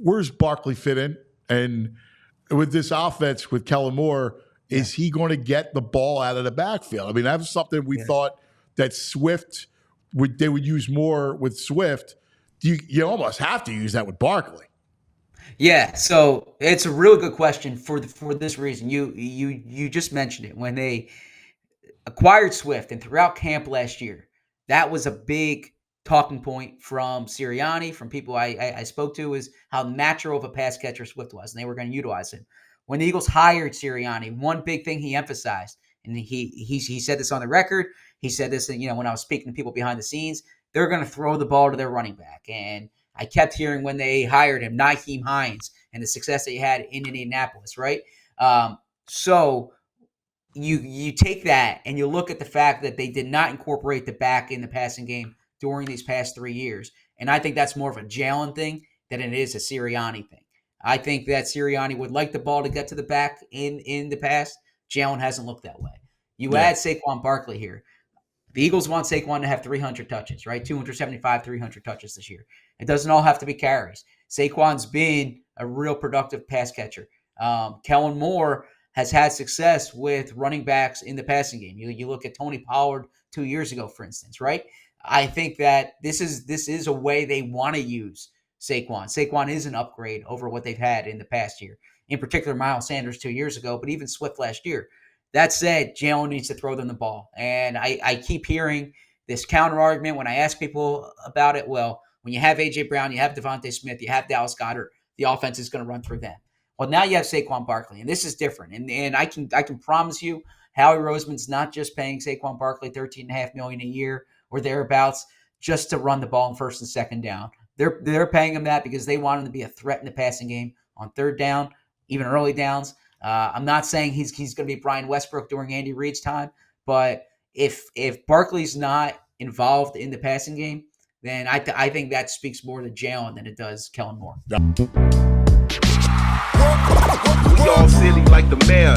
where's Barkley fit in? And with this offense with Kellen Moore, is he going to get the ball out of the backfield? I mean, that was something we thought that they would use more with Swift. You almost have to use that with Barkley. Yeah, so it's a real good question for this reason. You just mentioned it. When they acquired Swift and throughout camp last year, that was a big talking point from Sirianni, from people I spoke to, is how natural of a pass catcher Swift was, and they were going to utilize him. When the Eagles hired Sirianni, one big thing he emphasized, and he said this on the record, he said this, when I was speaking to people behind the scenes, they're going to throw the ball to their running back. And I kept hearing when they hired him, Nyheim Hines, and the success that he had in Indianapolis, right? So you take that and you look at the fact that they did not incorporate the back in the passing game during these past 3 years. And I think that's more of a Jalen thing than it is a Sirianni thing. I think that Sirianni would like the ball to get to the back in the past. Jalen hasn't looked that way. You add Saquon Barkley here. The Eagles want Saquon to have 300 touches, right? 275, 300 touches this year. It doesn't all have to be carries. Saquon's been a real productive pass catcher. Kellen Moore has had success with running backs in the passing game. You look at Tony Pollard 2 years ago, for instance, right? I think that this is a way they want to use Saquon. Saquon is an upgrade over what they've had in the past year. In particular, Miles Sanders 2 years ago, but even Swift last year. That said, Jalen needs to throw them the ball. And I keep hearing this counter argument when I ask people about it. Well, when you have A.J. Brown, you have Devontae Smith, you have Dallas Goedert, the offense is going to run through them. Well, now you have Saquon Barkley, and this is different. And I can promise you, Howie Roseman's not just paying Saquon Barkley $13.5 million a year or thereabouts just to run the ball in first and second down. They're paying him that because they want him to be a threat in the passing game on third down, even early downs. I'm not saying he's going to be Brian Westbrook during Andy Reid's time, but if Barkley's not involved in the passing game, then I think that speaks more to Jalen than it does Kellen Moore. We all silly like the mayor.